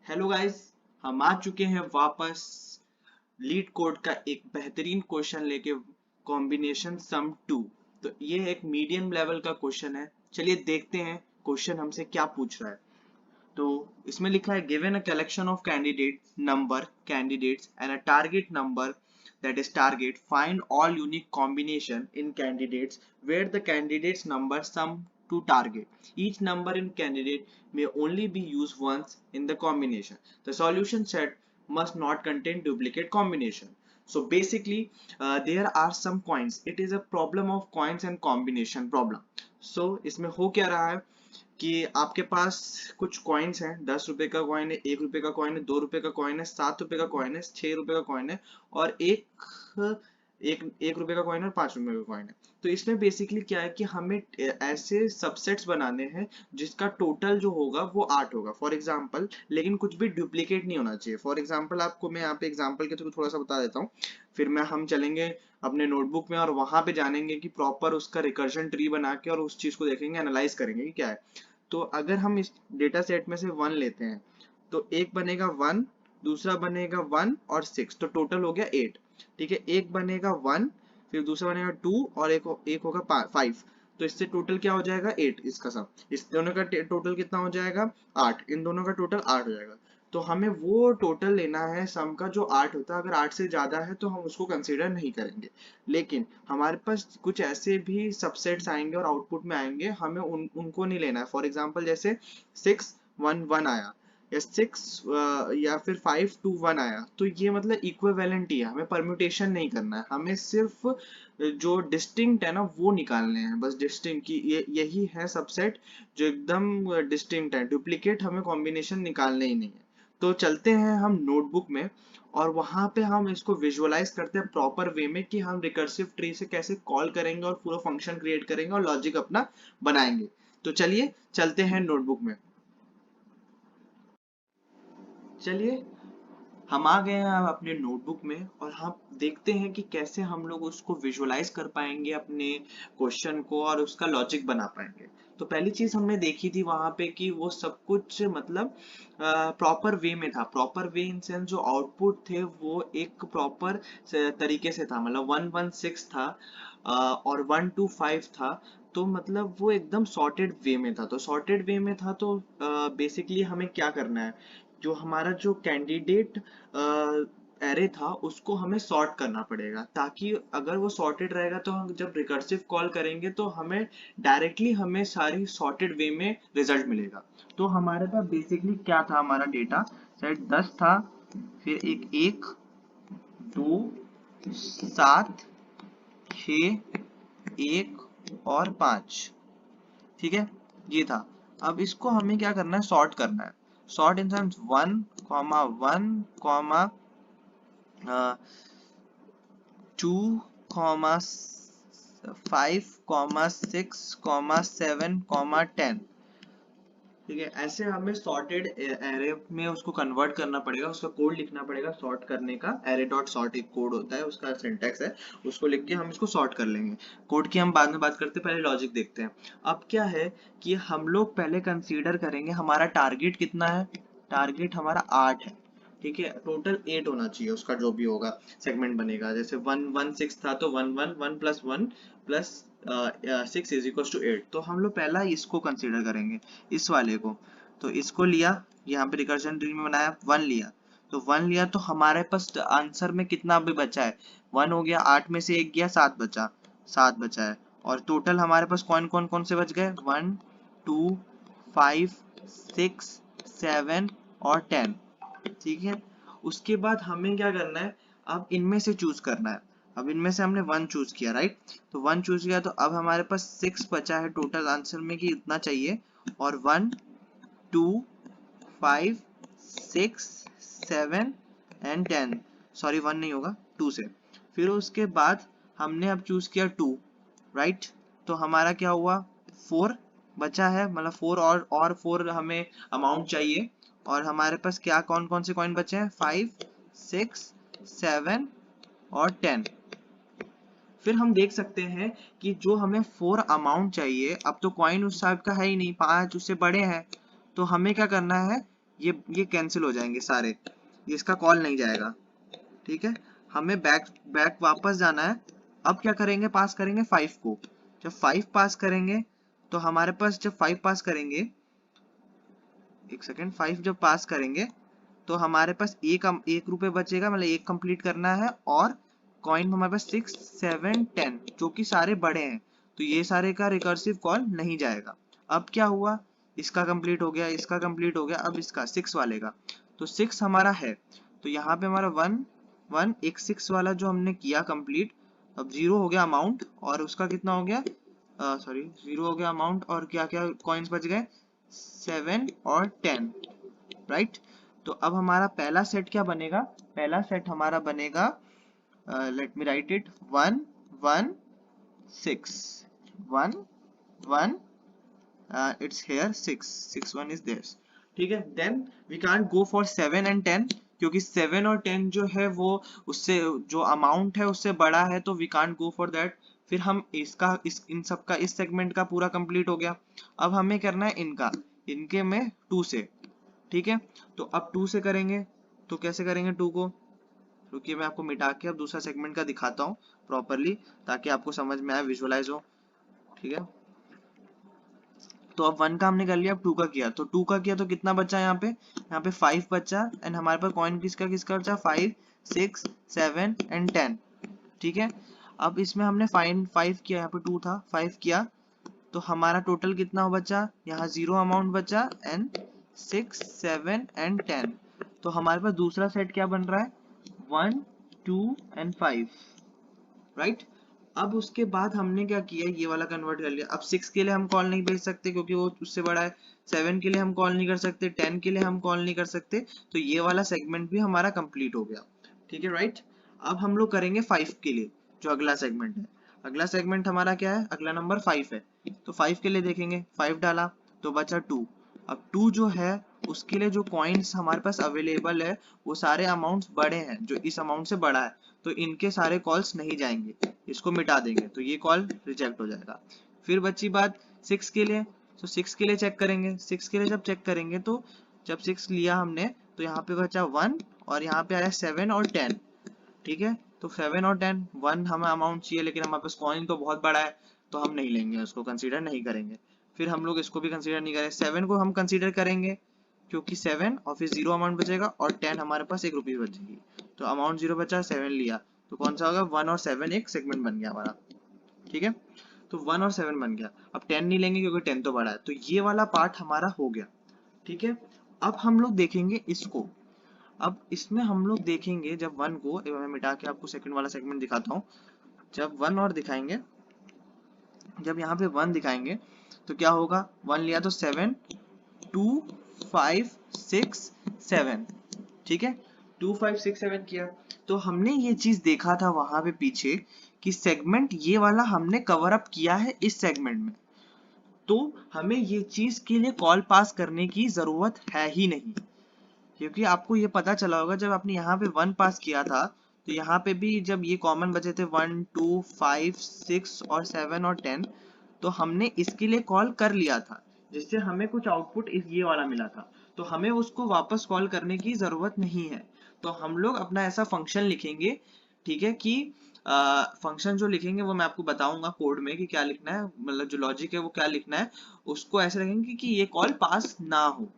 Hello guys, हम आ चुके हैं वापस लीड कोड का एक बेहतरीन क्वेश्चन लेके, कॉम्बिनेशन सम 2। तो ये एक मीडियम लेवल का क्वेश्चन है। चलिए देखते हैं क्वेश्चन हमसे क्या पूछ रहा है। तो इसमें लिखा है given a collection of candidates and a target number, that is target, find all unique combination in candidates where the candidates number sum to target. Each number in candidate may only be used once in the combination. The solution set must not contain duplicate combination. So basically, there are some coins. It is a problem of coins and combination problem. So इसमें हो क्या रहा है कि आपके पास कुछ coins हैं। 10 रुपए का कॉइन है, 1 रुपए का कॉइन है, 2 रुपए का कॉइन है, 7 रुपए का कॉइन है, 6 रुपए का कॉइन है और एक रुपए का कॉइन है और 5 रुपए का कॉइन है। तो इसमें बेसिकली क्या है कि हमें ऐसे सबसेट्स बनाने हैं जिसका टोटल जो होगा वो 8 होगा फॉर एग्जाम्पल, लेकिन कुछ भी डुप्लीकेट नहीं होना चाहिए। फॉर एग्जाम्पल आपको मैं यहाँ पे एग्जाम्पल के थ्रू थोड़ा सा बता देता हूँ, फिर हम चलेंगे अपने नोटबुक में और वहां पे जानेंगे कि प्रॉपर उसका रिकर्जन ट्री बना के और उस चीज को देखेंगे, एनालाइज करेंगे कि क्या है। तो अगर हम इस डेटा सेट में से 1 लेते हैं तो एक बनेगा 1, दूसरा बनेगा 1 और 6, तो टोटल हो गया 8। ठीक है, एक बनेगा 1, फिर दूसरा बनेगा 2 और एक होगा 5। तो इससे टोटल क्या हो जाएगा 8। इसका सब इस दोनों का टोटल कितना हो जाएगा 8। इन दोनों का टोटल 8 हो जाएगा। तो हमें वो टोटल लेना है सम का जो 8 होता है। अगर 8 से ज्यादा है तो हम उसको कंसीडर नहीं करेंगे, लेकिन हमारे पास कुछ ऐसे भी सबसेट्स आएंगे और आउटपुट में आएंगे, हमें उनको नहीं लेना है। फॉर एग्जाम्पल जैसे 6 1 1 आया या 6 या फिर 5 2 1 आया, तो ये मतलब इक्विवेलेंट ही है, हमें परम्यूटेशन नहीं करना है, हमें सिर्फ जो डिस्टिंक्ट है ना वो निकालने हैं बस। डिस्टिंक्ट की यही है सबसेट जो एकदम डिस्टिंक्ट है, डुप्लीकेट हमें कॉम्बिनेशन निकालने ही नहीं है। तो चलते हैं हम नोटबुक में और वहां पे हम इसको विजुअलाइज करते हैं प्रॉपर वे में कि हम रिकर्सिव ट्री से कैसे कॉल करेंगे और पूरा फंक्शन क्रिएट करेंगे और लॉजिक अपना बनाएंगे। तो चलिए चलते हैं नोटबुक में। चलिए हम आ गए हैं अब अपने नोटबुक में और हम देखते हैं कि कैसे हम लोग उसको विजुअलाइज कर पाएंगे अपने क्वेश्चन को और उसका लॉजिक बना पाएंगे। तो पहली चीज हमने देखी थी वहां पे कि वो सब कुछ मतलब प्रॉपर वे में था। प्रॉपर वे इन सेंस जो आउटपुट थे वो एक प्रॉपर तरीके से था, मतलब 1 1 6 था और 1 2 5 था। तो मतलब वो एकदम सॉर्टेड वे में था। तो सॉर्टेड वे में था तो बेसिकली हमें क्या करना है, जो हमारा जो कैंडिडेट एरे था उसको हमें सॉर्ट करना पड़ेगा, ताकि अगर वो सॉर्टेड रहेगा तो हम जब रिकर्सिव कॉल करेंगे तो हमें डायरेक्टली हमें सारी सॉर्टेड वे में रिजल्ट मिलेगा। तो हमारे पास बेसिकली क्या था, हमारा डेटा सेट 10 था, फिर एक 2 7 6 1 और 5। ठीक है, ये था। अब इसको हमें क्या करना है, सॉर्ट करना है। सॉर्ट इन सेंस 1 2 5 6 7 ठीक है, ऐसे हमें सॉर्टेड एरे में उसको कन्वर्ट करना पड़ेगा, उसका कोड लिखना पड़ेगा सॉर्ट करने का। एरे डॉट सॉर्ट एक कोड होता है, उसका सिंटैक्स है, उसको लिख के हम इसको सॉर्ट कर लेंगे। कोड की हम बाद में बात करते हैं, पहले लॉजिक देखते हैं। अब क्या है कि हम लोग पहले कंसीडर करेंगे हमारा टारगेट कितना है। टारगेट हमारा 8 है। ठीक है, टोटल 8 होना चाहिए उसका जो भी होगा सेगमेंट बनेगा। जैसे 1 1 6 था तो 1 1 1 + 1 + 6 = 8। तो हम लोग पहला इसको कंसीडर करेंगे, इस वाले को। तो इसको लिया, यहाँ पे रिकर्जन ट्री में बनाया, 1 लिया। तो 1 लिया तो हमारे पास आंसर में कितना अभी बचा है, 1 हो गया, 8 में से 1 गया, 7 बचा है। और टोटल हमारे पास कौन से बच गए, 1 2 5 6 7 और 10। ठीक है, उसके बाद हमें क्या करना है, अब इनमें से चूज करना है। अब इनमें से हमने 1 चूज किया, राइट। तो 1 चूज किया तो अब हमारे पास 6 बचा है टोटल आंसर में कि इतना चाहिए। और 1 2 5 6 7 एंड 10, सॉरी 1 नहीं होगा, 2 से। फिर उसके बाद हमने अब चूज किया 2, राइट। तो हमारा क्या हुआ, 4 बचा है, मतलब 4 और 4 हमें अमाउंट चाहिए। और हमारे पास क्या कौन से कॉइन बचे हैं, 5 6 7 और 10। फिर हम देख सकते हैं कि जो हमें 4 अमाउंट चाहिए, अब तो कॉइन उस टाइप का है ही नहीं, 5 उससे बड़े हैं। तो हमें क्या करना है, ये कैंसिल हो जाएंगे सारे, इसका कॉल नहीं जाएगा। ठीक है, हमें बैक बैक वापस जाना है। अब क्या करेंगे, पास करेंगे 5 को। जब 5 पास करेंगे तो हमारे पास, जब 5 पास करेंगे, एक सेकेंड, 5 जब पास करेंगे तो हमारे पास एक रुपए बचेगा, मतलब एक कंप्लीट करना है, और कॉइन हमारे पास 6, 7, 10 जो कि सारे बड़े हैं, तो ये सारे का रिकर्सिव कॉल नहीं जाएगा। अब क्या हुआ, इसका कंप्लीट हो गया, इसका कंप्लीट हो गया, अब इसका 6 वाले का, तो 6 हमारा है, तो यहाँ पे हमारा 1 1 एक 6 वाला जो हमने किया कंप्लीट, अब 0 हो गया अमाउंट, और उसका कितना हो गया, सॉरी 0 हो गया अमाउंट, और क्या क्या कॉइन्स बच गए, 7 और 10, राइट। तो अब हमारा पहला सेट क्या बनेगा, पहला सेट हमारा बनेगा, let me write it, 1 1 6 1 1, it's here 6 6 1 is there. ठीक है, then we can't go for 7 and 10, क्योंकि 7 और 10 जो है वो उससे जो अमाउंट है उससे बड़ा है, तो we can't go for that. फिर हम इन सब का, इस सेगमेंट का पूरा कंप्लीट हो गया। अब हमें करना है इनके में 2 से। ठीक है, तो अब 2 से करेंगे, तो कैसे करेंगे 2 को, रुकिए मैं आपको मिटा के अब दूसरा सेगमेंट का दिखाता हूँ प्रॉपरली, ताकि आपको समझ में आए, विजुअलाइज हो। ठीक है, तो अब 1 का हमने कर लिया, अब 2 का किया, तो 2 का किया तो कितना बचा यहाँ पे 5 बचा, एंड हमारे पास कॉइन किसका किसका बचा, 5 6 7 एंड 10। ठीक है, अब इसमें हमने फाइन 5 किया, यहाँ पे 2 था, 5 किया, तो हमारा टोटल कितना बचा, यहाँ 0 अमाउंट बचा, एंड 6 7 एंड 10। तो हमारे पास दूसरा सेट क्या बन रहा है, 1 2 एंड 5, राइट। अब उसके बाद हमने क्या किया, ये वाला कन्वर्ट कर लिया। अब 6 के लिए हम कॉल नहीं भेज सकते क्योंकि वो उससे बड़ा है, 7 के लिए हम कॉल नहीं कर सकते, 10 के लिए हम कॉल नहीं कर सकते, तो ये वाला सेगमेंट भी हमारा कंप्लीट हो गया। ठीक है, राइट। अब हम लोग करेंगे 5 के लिए, जो अगला सेगमेंट है। अगला सेगमेंट हमारा क्या है, अगला नंबर 5 है, तो 5 के लिए देखेंगे, 5 डाला तो बचा 2। अब 2 जो है उसके लिए जो कॉइन्स हमारे पास अवेलेबल है वो सारे अमाउंट्स बड़े हैं, जो इस अमाउंट से बड़ा है, तो इनके सारे कॉल्स नहीं जाएंगे, इसको मिटा देंगे, तो ये कॉल रिजेक्ट हो जाएगा। फिर बची बात 6 के लिए, तो 6 के लिए चेक करेंगे, 6 के लिए जब चेक करेंगे तो जब 6 लिया हमने तो यहाँ पे बचा 1, और यहाँ पे आया 7 और 10। ठीक है, तो 7 और 10, 1 हमें अमाउंट चाहिए, लेकिन हमारे पास कॉइन तो बहुत बड़ा है, तो हम नहीं लेंगे, उसको कंसीडर नहीं करेंगे। फिर हम लोग इसको भी कंसीडर नहीं करेंगे, 7 को हम कंसीडर करेंगे क्योंकि 7 और फिर 0 अमाउंट बचेगा, और 10 हमारे पास 1 रुपीज बचेगी, तो अमाउंट 0 बचा, 7 लिया, तो कौन सा होगा, 1 और 7 एक सेगमेंट बन गया हमारा। ठीक है, तो 1 और 7 बन गया। अब 10 नहीं लेंगे क्योंकि 10 तो बड़ा है, तो ये वाला पार्ट हमारा हो गया। ठीक है, अब हम लोग देखेंगे इसको। अब इसमें हम लोग देखेंगे जब 1 को, मैं मिटा के आपको सेकंड वाला सेगमेंट दिखाता हूँ। जब 1 और दिखाएंगे, जब यहाँ पे 1 दिखाएंगे तो क्या होगा, 1 लिया तो 7 2 5 6 7। ठीक है, 2 5 6 7 किया, तो हमने ये चीज देखा था वहां पे पीछे कि सेगमेंट ये वाला हमने कवर अप किया है इस सेगमेंट में, तो हमें ये चीज के लिए कॉल पास करने की जरूरत है ही नहीं, क्योंकि आपको ये पता चला होगा जब आपने यहाँ पे 1 पास किया था, तो यहाँ पे भी जब ये कॉमन बचे थे 1 2 5 6 और 7 और 10, तो हमने इसके लिए कॉल कर लिया था, जिससे हमें कुछ आउटपुट इस ये वाला मिला था, तो हमें उसको वापस कॉल करने की जरूरत नहीं है। तो हम लोग अपना ऐसा फंक्शन लिखेंगे, ठीक है, कि फंक्शन जो लिखेंगे वो मैं आपको बताऊंगा कोड में कि क्या लिखना है, मतलब जो लॉजिक है वो क्या लिखना है, उसको ऐसे लिखेंगे कि ये कॉल पास ना हो।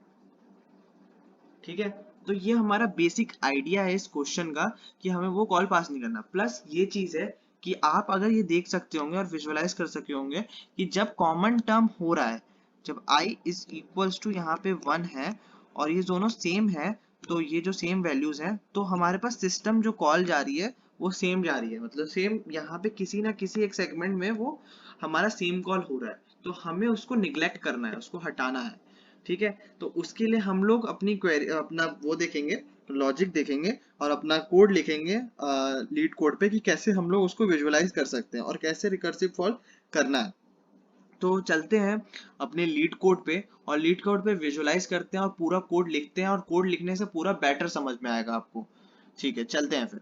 ठीक है, तो ये हमारा बेसिक आइडिया है इस क्वेश्चन का, कि हमें वो कॉल पास नहीं करना। प्लस ये चीज है कि आप अगर ये देख सकते होंगे और विजुअलाइज कर सकते होंगे कि जब कॉमन टर्म हो रहा है, जब i इज इक्वल्स टू यहाँ पे 1 है और ये दोनों सेम है, तो ये जो सेम वैल्यूज हैं, तो हमारे पास सिस्टम जो कॉल जा रही है वो सेम जा रही है, मतलब सेम यहाँ पे किसी ना किसी एक सेगमेंट में वो हमारा सेम कॉल हो रहा है, तो हमें उसको निग्लेक्ट करना है, उसको हटाना है। ठीक है, तो उसके लिए हम लोग अपनी क्वेरी, अपना वो देखेंगे, लॉजिक देखेंगे और अपना कोड लिखेंगे लीड कोड पे कि कैसे हम लोग उसको विजुअलाइज कर सकते हैं और कैसे रिकर्सिव फॉल करना है। तो चलते हैं अपने लीड कोड पे और लीड कोड पे विजुअलाइज करते हैं और पूरा कोड लिखते हैं, और कोड लिखने से पूरा बेटर समझ में आएगा आपको। ठीक है, चलते हैं फिर।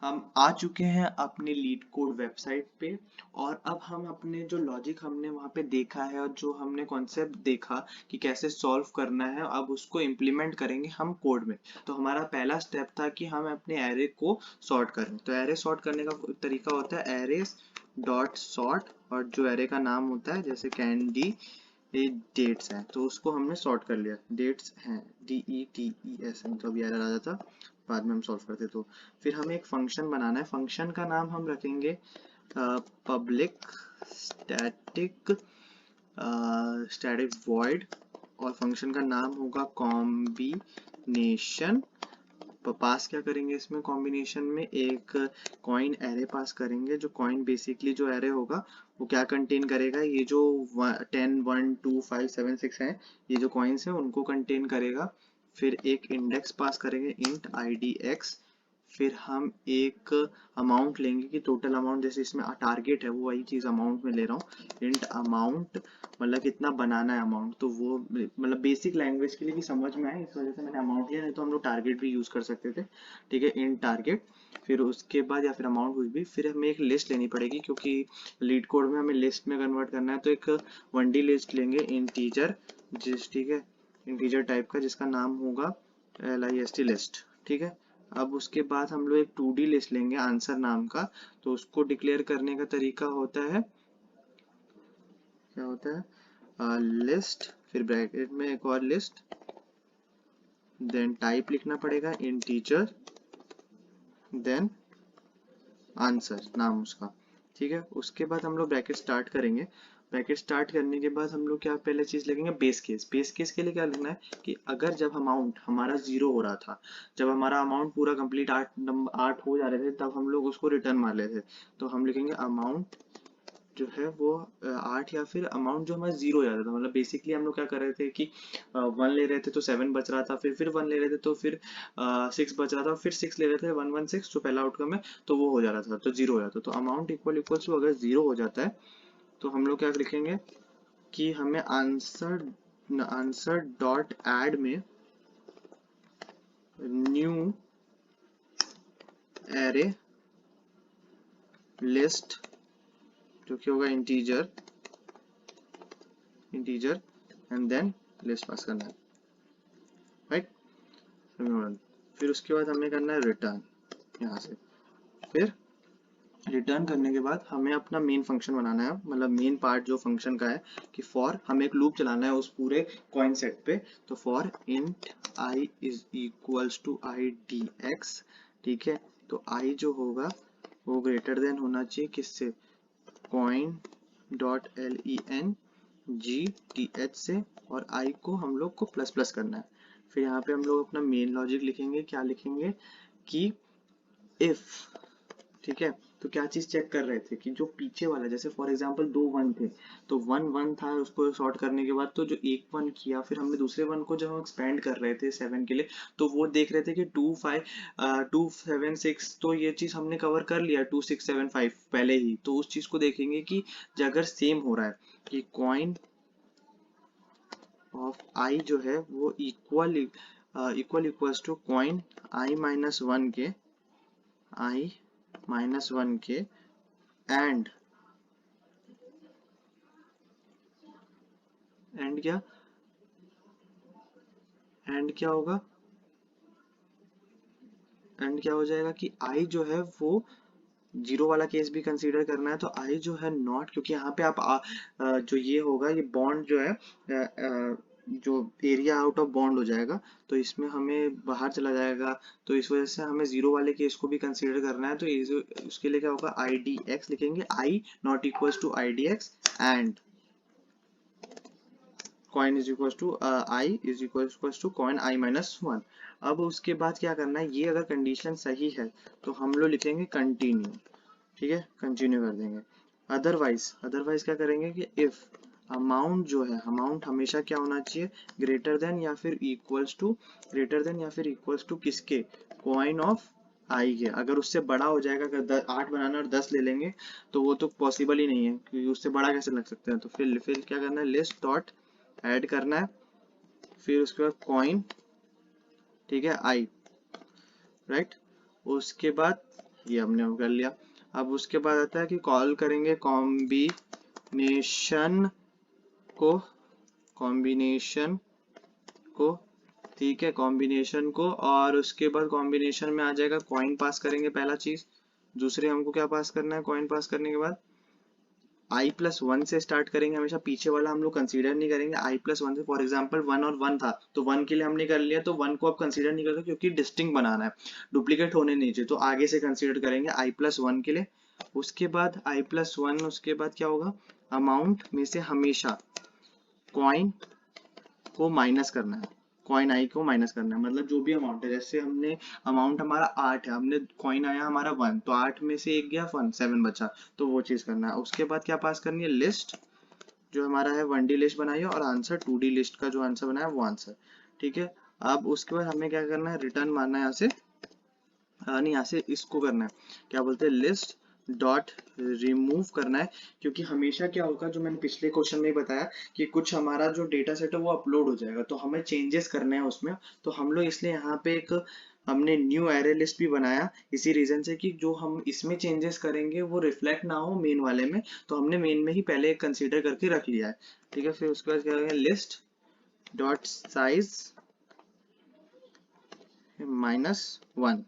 हम आ चुके हैं अपने लीड कोड वेबसाइट पे, और अब हम अपने जो लॉजिक हमने वहाँ पे देखा है और जो हमने कॉन्सेप्ट देखा कि कैसे सॉल्व करना है, अब उसको इम्प्लीमेंट करेंगे हम कोड में। तो हमारा पहला स्टेप था कि हम अपने एरे को सॉर्ट करें। तो एरे सॉर्ट करने का तरीका होता है एरे डॉट सॉर्ट, और जो एरे का नाम होता है जैसे कैंडी ये डेट्स हैं, तो उसको हमने सॉर्ट कर लिया। डेट्स हैं DETES, तो अभी एरर आ जाता, बाद में हम सॉल्व करते। तो फिर हमें एक फंक्शन बनाना है। फंक्शन का नाम हम रखेंगे पब्लिक स्टैटिक स्टैटिक वॉइड, और फंक्शन का नाम होगा कॉम्बिनेशन। पास क्या करेंगे इसमें, कॉम्बिनेशन में एक कॉइन एरे पास करेंगे। जो कॉइन बेसिकली जो एरे होगा वो क्या कंटेन करेगा, ये जो 10 1 2 5 7 6 हैं, ये जो कॉइन्स हैं उनको कंटेन करेगा। फिर एक इंडेक्स पास करेंगे इंट IDX। फिर हम एक अमाउंट लेंगे कि टोटल अमाउंट, जैसे इसमें टारगेट है वो वही चीज अमाउंट में ले रहा हूँ। इंट अमाउंट मतलब कितना बनाना है अमाउंट, तो वो मतलब बेसिक लैंग्वेज के लिए भी समझ में आए इस वजह से मैंने अमाउंट लिया, नहीं तो हम लोग टारगेट भी यूज कर सकते थे। ठीक है, इन टारगेट। फिर उसके बाद या फिर अमाउंट कुछ भी, फिर हमें एक लिस्ट लेनी पड़ेगी क्योंकि लीड कोड में हमें लिस्ट में कन्वर्ट करना है। तो एक 1D लिस्ट लेंगे इंटीजर, ठीक है, इंटीजर टाइप का, जिसका नाम होगा LIST लिस्ट। ठीक है, अब उसके बाद हम लोग एक 2D लिस्ट लेंगे आंसर नाम का। तो उसको डिक्लेयर करने का तरीका होता है, क्या होता है, लिस्ट, फिर ब्रैकेट में एक और लिस्ट, देन टाइप लिखना पड़ेगा इंटीजर, देन आंसर नाम उसका। ठीक है, उसके बाद हम लोग ब्रैकेट स्टार्ट करेंगे। ब्रैकेट स्टार्ट करने के बाद हम लोग क्या पहले चीज लिखेंगे, बेस केस। बेस केस के लिए क्या लिखना है कि अगर जब अमाउंट हमारा 0 हो रहा था, जब हमारा अमाउंट पूरा कंप्लीट 8 हो जा रहे थे, तब हम लोग उसको रिटर्न मार लेते थे। तो हम लिखेंगे अमाउंट जो है वो 8, या फिर अमाउंट जो हमारा 0 हो जाता था। मतलब बेसिकली हम लोग क्या कर रहे थे कि 1 ले रहे थे तो 7 बच रहा था, फिर 1 ले रहे थे तो फिर 6 बच रहा था, फिर 6 ले रहे थे 116 जो पहला आउटकम है, तो वो हो जा रहा था, तो 0 हो जाता। तो अमाउंट इक्वल टू अगर 0 हो जाता है तो हम लोग क्या लिखेंगे कि हमें आंसर डॉट ऐड में न्यू एरे लिस्ट, जो कि होगा इंटीजर एंड देन लिस्ट पास करना है, राइट। फिर उसके बाद हमें करना है रिटर्न यहाँ से। फिर रिटर्न करने के बाद हमें अपना मेन फंक्शन बनाना है, मतलब मेन पार्ट जो फंक्शन का है कि फॉर हमें एक लूप चलाना है उस पूरे कॉइन सेट पे। तो for int I is equals to IDX। ठीक है, तो I जो होगा वो ग्रेटर देन होना चाहिए किससे, कॉइन डॉट LENGTH से, और I को हम लोग को प्लस प्लस करना है। फिर यहाँ पे हम लोग अपना मेन लॉजिक लिखेंगे। क्या लिखेंगे कि इफ, ठीक है, तो क्या चीज चेक कर रहे थे कि जो पीछे वाला, जैसे फॉर एग्जांपल 2 1 थे, तो 1 1 था, उसको सॉर्ट करने के बाद तो जो एक 1 किया, फिर हमने दूसरे 1 को जब हम एक्सपेंड कर रहे थे 7 के लिए, तो वो देख रहे थे कि 2 5 2 7 6, तो ये चीज हमने कवर कर लिया 2 6 7 5 पहले ही। तो उस चीज को देखेंगे कि अगर सेम हो रहा है कि कॉइन ऑफ I जो है वो equals to coin I minus 1 के एंड एंड क्या एंड क्या होगा, एंड क्या हो जाएगा कि I जो है वो 0 वाला केस भी कंसीडर करना है। तो I जो है नॉट, क्योंकि यहाँ पे आप जो ये होगा, ये बॉन्ड जो है जो एरिया आउट ऑफ बॉन्ड हो जाएगा, तो इसमें हमें बाहर चला जाएगा। तो इस वजह से हमें 0 वाले केस को भी कंसीडर करना है। तो उसके लिए क्या होगा, IDX लिखेंगे, I not equals to IDX and coin is equal to I is equal to coin I minus 1। अब उसके बाद क्या करना है, ये अगर कंडीशन सही है तो हम लोग लिखेंगे कंटिन्यू। ठीक है, कंटिन्यू कर देंगे। अदरवाइज क्या करेंगे कि इफ अमाउंट जो है, अमाउंट हमेशा क्या होना चाहिए, ग्रेटर देन या फिर इक्वल्स टू किसके, कॉइन ऑफ I के। अगर उससे बड़ा हो जाएगा, अगर 8 बनाना और 10 ले लेंगे तो वो तो पॉसिबल ही नहीं है, क्योंकि उससे बड़ा कैसे लग सकते हैं। तो फिर क्या करना है, लिस्ट डॉट ऐड करना है, फिर उसके बाद कॉइन, ठीक है, I, राइट। उसके बाद ये हमने कर लिया। अब उसके बाद आता है कि कॉल करेंगे कॉम्बिनेशन को, कॉम्बिनेशन को, ठीक है, कॉम्बिनेशन को, और उसके बाद कॉम्बिनेशन में आ जाएगा कॉइन पास करेंगे पहला चीज। दूसरे हमको क्या पास करना है, कॉइन पास करने के बाद i+1 से स्टार्ट करेंगे, हमेशा पीछे वाला हम लोग कंसीडर नहीं करेंगे। i+1 से, फॉर एग्जांपल 1 और 1 था तो 1 के लिए हमने कर लिया, तो 1 को अब कंसीडर नहीं करते क्योंकि डिस्टिंक्ट बनाना है, डुप्लीकेट होने नहीं चाहिए, तो आगे से कंसीडर करेंगे i+1 के लिए। उसके बाद i+1, उसके बाद क्या होगा, अमाउंट में से हमेशा कॉइन को माइनस करना है, कॉइन आई को माइनस करना है, मतलब जो भी अमाउंट है, जैसे हमने अमाउंट हमारा 8 है, हमने कॉइन आया हमारा 1, तो 8 में से 1 गया 1, 7 बचा, तो वो चीज करना है। उसके बाद क्या पास करनी है, लिस्ट जो हमारा है 1D लिस्ट बनाइए, और आंसर 2D लिस्ट का जो आंसर बनाया वो आंसर, ठीक है। अब उसके बाद हमें क्या करना है, रिटर्न मारना है यहाँ से, नहीं यहाँ से इसको करना है, क्या बोलते हैं, लिस्ट डॉट रिमूव करना है, क्योंकि हमेशा क्या होगा, जो मैंने पिछले क्वेश्चन में ही बताया कि कुछ हमारा जो डेटा सेट है वो अपलोड हो जाएगा, तो हमें चेंजेस करने हैं उसमें, तो हम लोग इसलिए यहाँ पे एक हमने न्यू एरे लिस्ट भी बनाया, इसी रीजन से कि जो हम इसमें चेंजेस करेंगे वो रिफ्लेक्ट ना हो मेन वाले में, तो हमने मेन में ही पहले कंसीडर करके रख लिया है, ठीक है। फिर उसके बाद क्या करेंगे, लिस्ट डॉट साइज -1,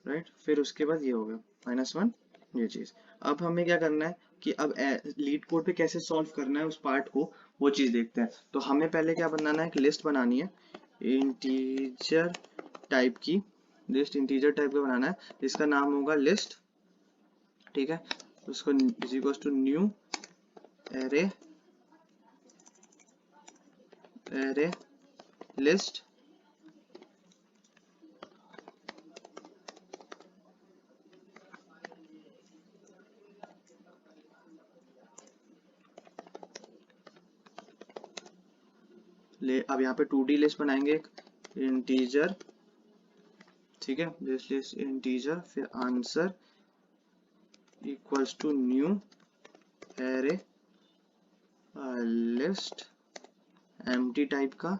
राइट, फिर उसके बाद ये हो गया -1, ये चीज। अब हमें क्या करना है कि अब लीड कोड पे कैसे सॉल्व करना है उस पार्ट को, वो चीज देखते हैं। तो हमें पहले क्या बनाना है, एक लिस्ट बनानी है इंटीजर टाइप की, लिस्ट इंटीजर टाइप का बनाना है, जिसका नाम होगा लिस्ट, ठीक है। उसको is equals to new array, array list, ले अब यहाँ पे 2D लिस्ट बनाएंगे, एक इंटीजर, ठीक है, दिस लिस्ट इंटीजर, फिर answer equals to new array list empty type का,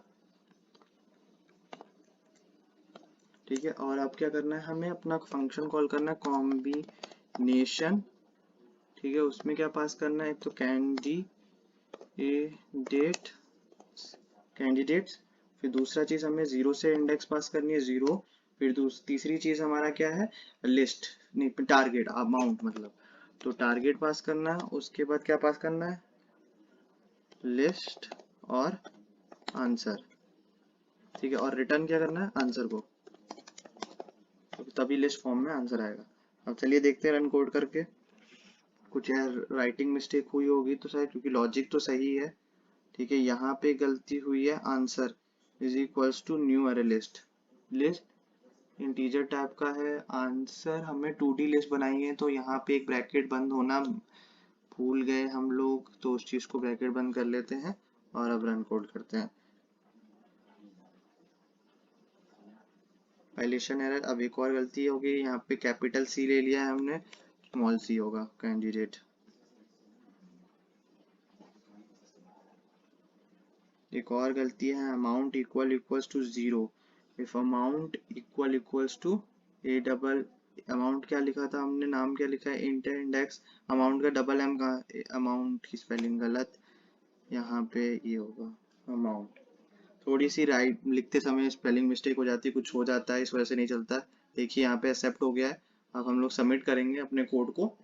ठीक है। और अब क्या करना है, हमें अपना फंक्शन कॉल करना है कॉम्बिनेशन, ठीक है। उसमें क्या पास करना है, एक तो कैंडिडेट्स, फिर दूसरा चीज हमें 0 से इंडेक्स पास करनी है 0, फिर तीसरी चीज हमारा क्या है, लिस्ट, नहीं टारगेट, अमाउंट मतलब, तो टारगेट पास करना है। उसके बाद क्या पास करना है, लिस्ट और आंसर, ठीक है, और रिटर्न क्या करना है, आंसर को, तो तभी लिस्ट फॉर्म में आंसर आएगा। अब चलिए देखते हैं रन कोड करके, कुछ यार राइटिंग मिस्टेक हुई होगी तो शायद, क्योंकि लॉजिक तो सही है, ठीक है। यहाँ पे गलती हुई है, answer is equals to new array list, list integer type का है, आंसर हमें 2D लिस्ट बनाई है, तो यहाँ पे एक ब्रैकेट बंद होना भूल गए हम लोग, तो उस चीज को ब्रैकेट बंद कर लेते हैं, और अब रन कोड करते हैं। पाइलेशन एरर, अब एक और गलती हो गई, यहाँ पे कैपिटल सी ले लिया है हमने, स्मॉल सी होगा कैंडिडेट। एक और गलती है, amount equals to 0, if amount equals to a double, amount क्या लिखा था हमने, नाम क्या लिखा है, इंटर इंडेक्स, अमाउंट का डबल एम का, अमाउंट की स्पेलिंग गलत, यहाँ पे ये होगा अमाउंट, थोड़ी सी राइट लिखते समय स्पेलिंग मिस्टेक हो जाती है, कुछ हो जाता है, इस वजह से नहीं चलता। देखिए यहाँ पे एक्सेप्ट हो गया है, अब हम लोग सबमिट करेंगे अपने कोड को,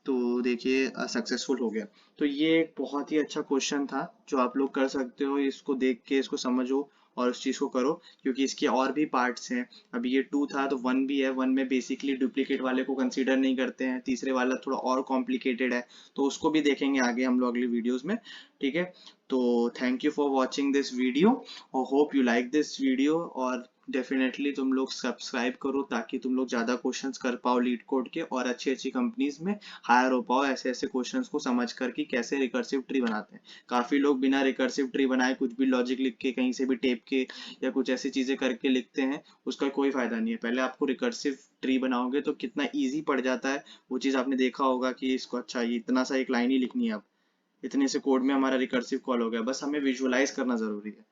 तो देखिए सक्सेसफुल हो गया। तो ये एक बहुत ही अच्छा क्वेश्चन था जो आप लोग कर सकते हो, इसको देख के इसको समझो और उस चीज को करो, क्योंकि इसके और भी पार्ट्स हैं। अभी ये 2 था तो 1 भी है, 1 में बेसिकली डुप्लीकेट वाले को कंसीडर नहीं करते हैं, तीसरे वाला थोड़ा और कॉम्प्लिकेटेड है, तो उसको भी देखेंगे आगे हम लोग अगली वीडियोस में, ठीक है। तो thank you for watching this video, और hope you like this video, और डेफिनेटली तुम लोग सब्सक्राइब करो ताकि तुम लोग ज्यादा क्वेश्चंस कर पाओ लीड कोड के, और अच्छी अच्छी कंपनीज में हायर हो पाओ, ऐसे ऐसे क्वेश्चंस को समझ कर कि कैसे रिकर्सिव ट्री बनाते हैं। काफी लोग बिना रिकर्सिव ट्री बनाए कुछ भी लॉजिक लिख के कहीं से भी टेप के या कुछ ऐसी चीजें करके लिखते हैं, उसका कोई फायदा नहीं है। पहले आपको रिकर्सिव ट्री बनाओगे तो कितना इजी पड़ जाता है, वो चीज आपने देखा होगा कि इसको, अच्छा ये इतना सा एक लाइन ही लिखनी है, अब इतने से कोड में हमारा रिकर्सिव कॉल हो गया, बस हमें विजुअलाइज करना जरूरी है।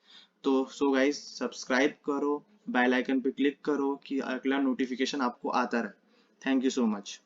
तो सो गाइस सब्सक्राइब करो, बेल आइकन पे क्लिक करो कि अगला नोटिफिकेशन आपको आता रहे। Thank you so much.